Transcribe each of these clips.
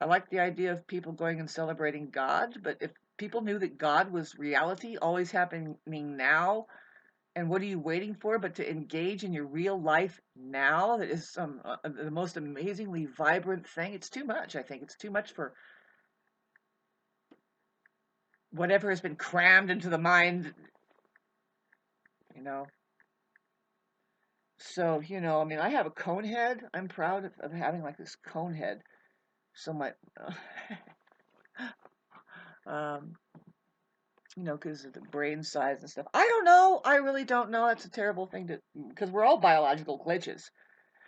I like the idea of people going and celebrating God, but if people knew that God was reality, always happening now, and what are you waiting for but to engage in your real life now? That is the most amazingly vibrant thing. It's too much, I think. It's too much for whatever has been crammed into the mind, you know. So, I mean, I have a cone head. I'm proud of having like this cone head. So my, um, because of the brain size and stuff. I don't know. I really don't know. That's a terrible thing because we're all biological glitches.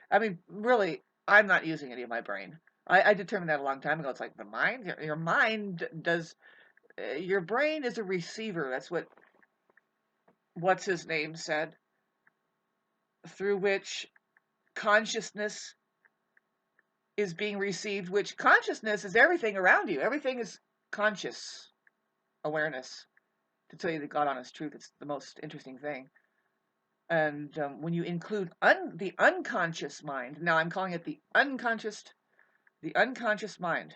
I mean, really, I'm not using any of my brain. I determined that a long time ago. It's like the mind, your mind does, your brain is a receiver. That's what's his name said, through which consciousness is being received, which consciousness is everything around you. Everything is conscious awareness. To tell you the God honest truth, it's the most interesting thing. And when you include the unconscious mind, now I'm calling it the unconscious mind.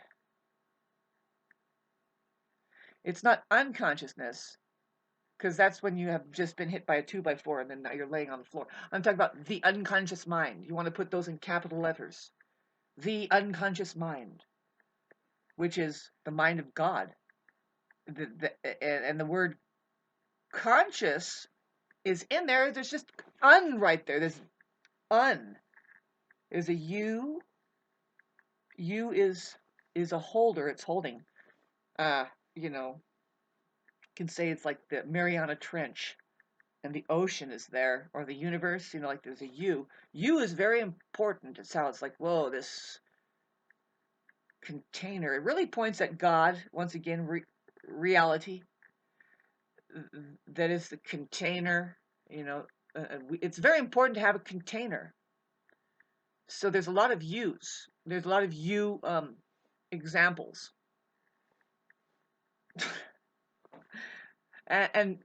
It's not unconsciousness, because that's when you have just been hit by a 2x4 and then now you're laying on the floor. I'm talking about the unconscious mind. You want to put those in capital letters. The unconscious mind, which is the mind of God. And the word conscious is in there. There's just un right there. There's un. There's a U. U is a holder. It's holding. Uh, you know, can say it's like the Mariana Trench and the ocean is there, or the universe, like there's a U. U is very important. It sounds like, whoa, this container. It really points at God, once again, reality. That is the container, it's very important to have a container. So there's a lot of U's. There's a lot of U examples. and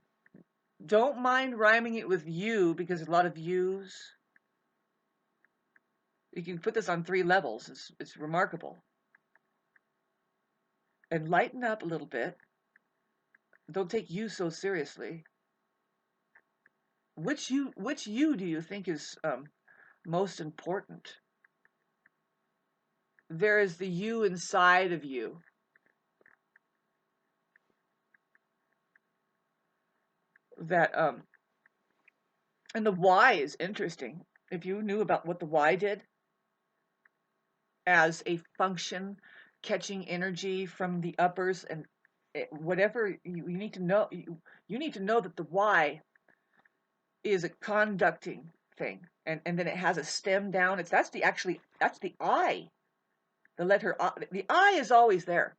don't mind rhyming it with you, because a lot of U's. You can put this on 3 levels. It's remarkable. And lighten up a little bit. Don't take you so seriously. Which you do you think is most important? There is the you inside of you. That and the why is interesting. If you knew about what the why did as a function, catching energy from the uppers and whatever you need to know, you need to know that the why is a conducting thing, and then it has a stem down. That's the I. The letter I, the I is always there.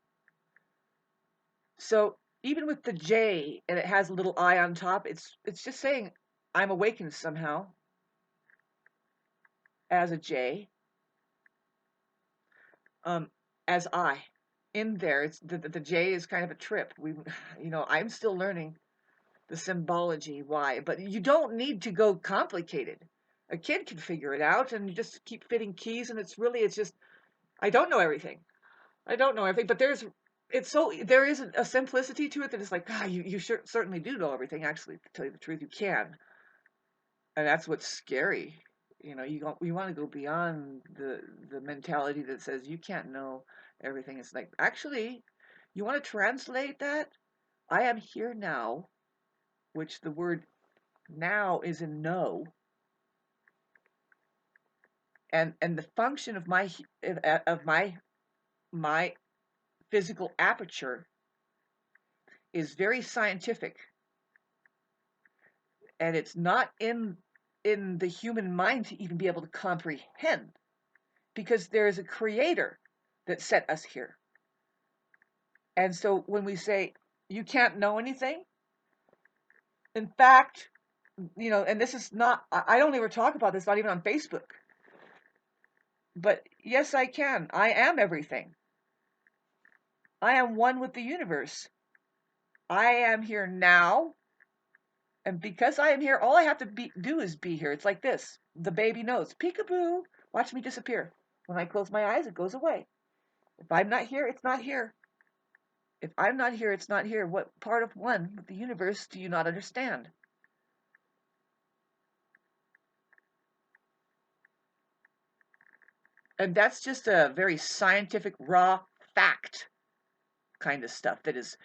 So even with the J and it has a little I on top, it's just saying I'm awakened somehow as a J, as I. In there, it's the J is kind of a trip. I'm still learning the symbology why, but you don't need to go complicated. A kid can figure it out, and you just keep fitting keys, and it's just I don't know everything. But there is a simplicity to it that is like, you certainly do know everything. Actually, to tell you the truth, you can, and that's what's scary. You want to go beyond the mentality that says you can't know everything. It's like, actually, you want to translate that. I am here now, which the word now is in know, and the function of my physical aperture is very scientific, and it's not in the human mind to even be able to comprehend, because there is a creator that set us here. And so when we say you can't know anything, in fact, and this is not, I don't ever talk about this, not even on Facebook, but yes, I can. I am everything. I am one with the universe. I am here now. And because I am here, all I have to do is be here. It's like this. The baby knows. Peekaboo. Watch me disappear. When I close my eyes, it goes away. If I'm not here, it's not here. If I'm not here, it's not here. What part of one with the universe do you not understand? And that's just a very scientific, raw fact kind of stuff that is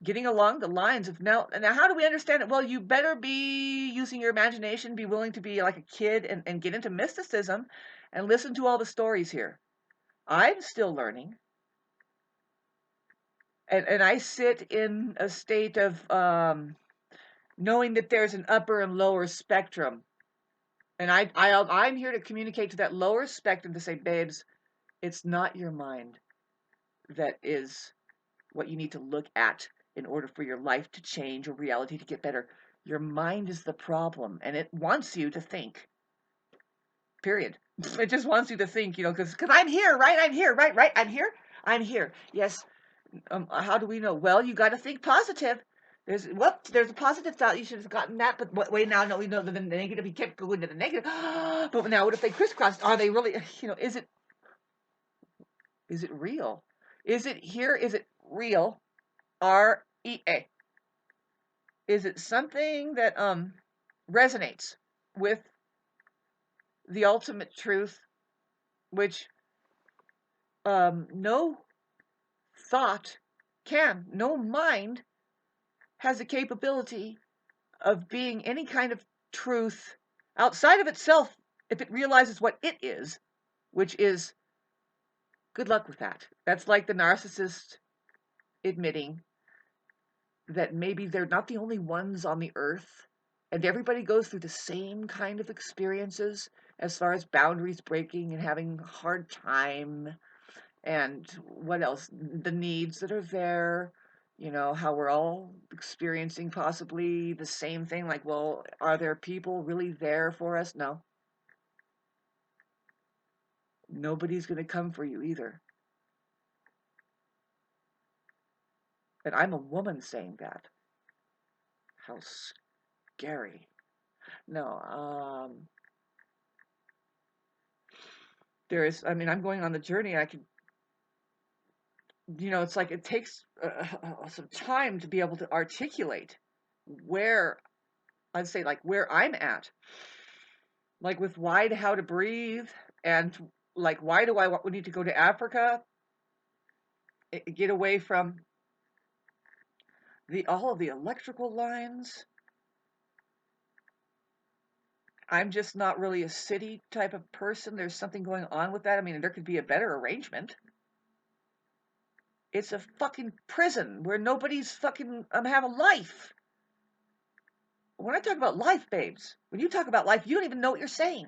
getting along the lines of now. How do we understand it? Well, you better be using your imagination, be willing to be like a kid and get into mysticism and listen to all the stories here. I'm still learning. And I sit in a state of knowing that there's an upper and lower spectrum. And I'm here to communicate to that lower spectrum to say, babes, it's not your mind that is what you need to look at in order for your life to change or reality to get better. Your mind is the problem, and it wants you to think. Period. It just wants you to think, because I'm here, right? I'm here, right? I'm here. I'm here. Yes. How do we know? Well, you got to think positive. There's a positive thought. You should have gotten that, but wait, now no, we know the negative. He kept going to the negative. But now, what if they crisscross? Are they really? Is it real? Is it here? Is it real? REA. Is it something that resonates with the ultimate truth, which no thought can, no mind has the capability of being any kind of truth outside of itself if it realizes what it is, which is good luck with that. That's like the narcissist admitting that maybe they're not the only ones on the earth and everybody goes through the same kind of experiences as far as boundaries breaking and having a hard time and what else, the needs that are there, how we're all experiencing possibly the same thing, like, well, are there people really there for us? No, nobody's going to come for you either. And I'm a woman saying that. How scary. No, I'm going on the journey. I could, it's like it takes some time to be able to articulate where, I'd say, like, where I'm at, like with how to breathe, and like, why do we need to go to Africa, get away from all of the electrical lines. I'm just not really a city type of person. There's something going on with that. I mean, there could be a better arrangement. It's a fucking prison where nobody's fucking have a life. When I talk about life, babes, when you talk about life, you don't even know what you're saying.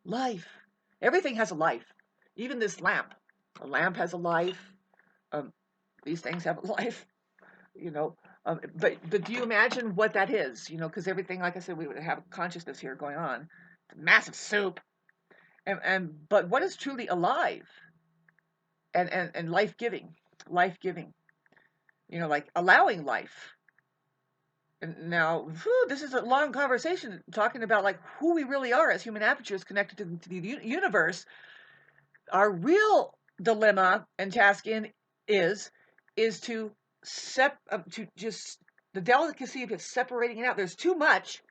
Life. Everything has a life. Even this lamp. A lamp has a life. These things have a life. But do you imagine what that is? Because everything, like I said, we would have consciousness here going on. It's a massive soup. But what is truly alive and life-giving? Life-giving. Like allowing life. And now, this is a long conversation talking about like who we really are as human apertures connected to the universe. Our real dilemma and task is to just the delicacy of just separating it out. There's too much,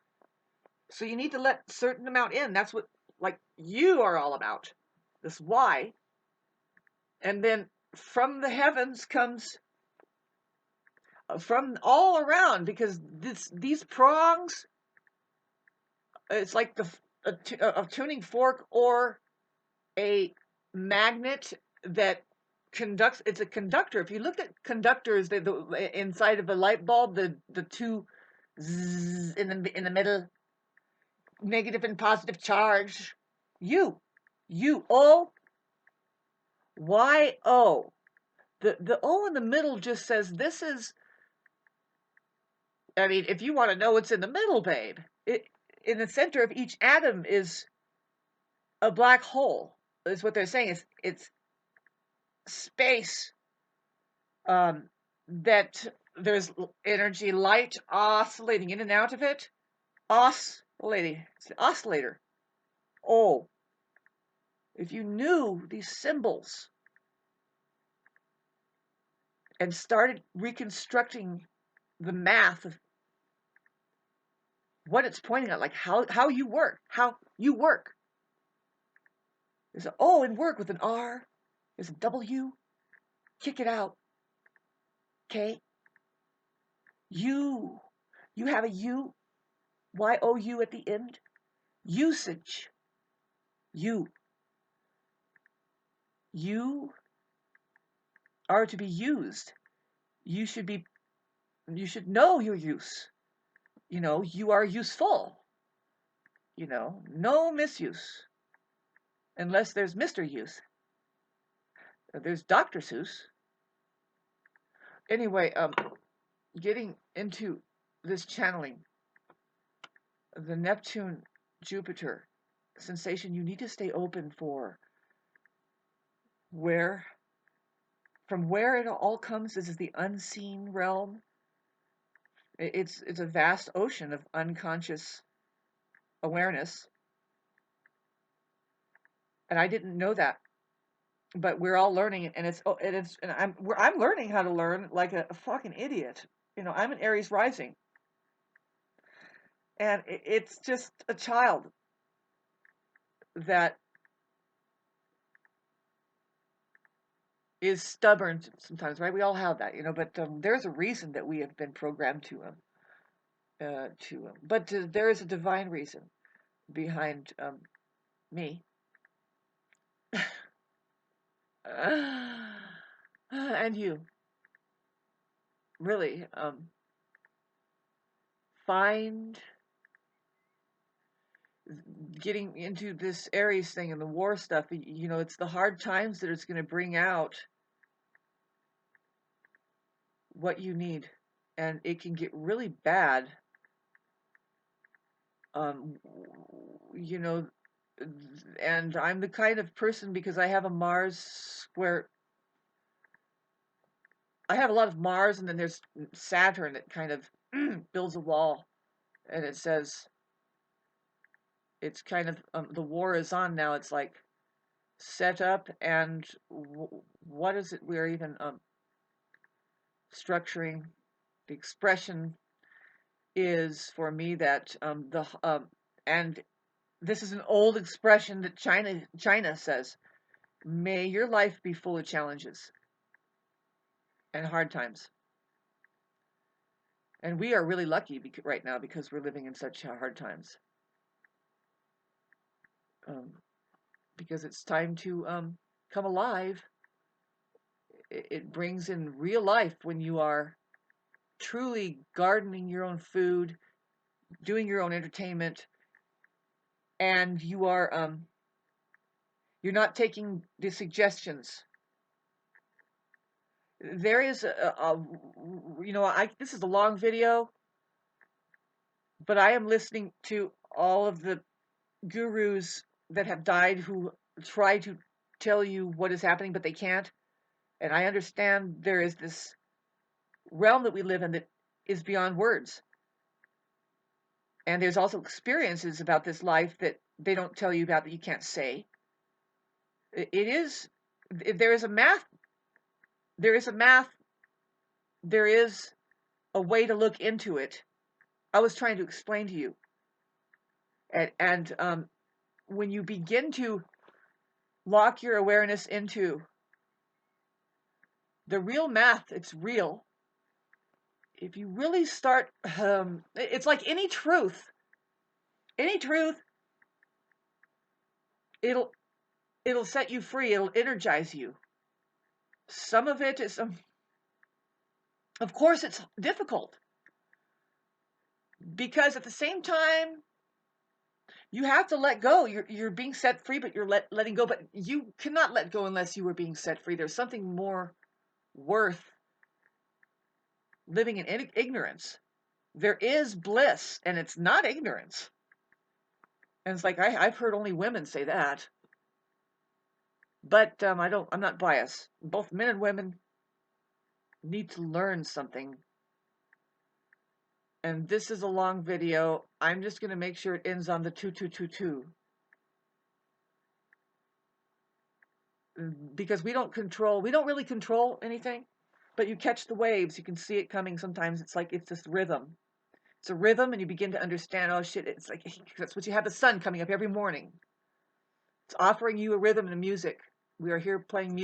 so you need to let certain amount in. That's what like you are all about. This why, and then from the heavens comes from all around, because these prongs, it's like a tuning fork or a magnet that conducts. It's a conductor. If you looked at conductors, the inside of a light bulb, the two zzz in the middle, negative and positive charge. O Y O. The O in the middle just says this is. I mean, if you want to know what's in the middle, babe, in the center of each atom is a black hole. Is what they're saying. It's space. That there's energy, light oscillating in and out of it. Oscillating. It's the oscillator. Oh, if you knew these symbols, and started reconstructing the math of what it's pointing at, like how you work, There's an O in work with an R. There's a W. Kick it out. K. You. You have a U. Y-O-U at the end. Usage. You. You are to be used. You should know your use. You are useful. No misuse. Unless there's Mr. Use. There's Dr. Seuss. Anyway, getting into this channeling, the Neptune Jupiter sensation, you need to stay open for from where it all comes. This is the unseen realm. It's a vast ocean of unconscious awareness, and I didn't know that, but we're all learning, and I'm learning how to learn like a fucking idiot. I'm an Aries rising, and it's just a child that is stubborn sometimes, right? We all have that, but there's a reason that we have been programmed but there is a divine reason behind me. And you really find getting into this Aries thing and the war stuff, it's the hard times that it's going to bring out what you need, and it can get really bad. And I'm the kind of person, because I have a Mars square. I have a lot of Mars, and then there's Saturn that kind of builds a wall, and it says it's kind of the war is on now. It's like set up, and what is it we're even structuring? The expression is for me that and this is an old expression that China says, may your life be full of challenges and hard times. And we are really lucky right now, because we're living in such hard times. Because it's time to come alive. It brings in real life when you are truly gardening your own food, doing your own entertainment, and you are you're not taking the suggestions. There is this is a long video, but I am listening to all of the gurus that have died who try to tell you what is happening, but they can't. And I understand there is this realm that we live in that is beyond words. And there's also experiences about this life that they don't tell you about, that you can't say. There is a math. There is a way to look into it. I was trying to explain to you. And when you begin to lock your awareness into the real math, it's real. If you really start, it's like any truth, it'll set you free. It'll energize you. Some of it is, of course, it's difficult, because at the same time, you have to let go. You're being set free, but you're letting go. But you cannot let go unless you were being set free. There's something more worth living in ignorance. There is bliss, and it's not ignorance. And it's like I've heard only women say that, but I'm not biased. Both men and women need to learn something. And this is a long video. I'm just going to make sure it ends on the 2222. Because we don't really control anything. but you catch the waves. You can see it coming. Sometimes it's like it's this rhythm. It's a rhythm, and you begin to understand. Oh shit! It's like that's what you have the sun coming up every morning. It's offering you a rhythm and a music. We are here playing music.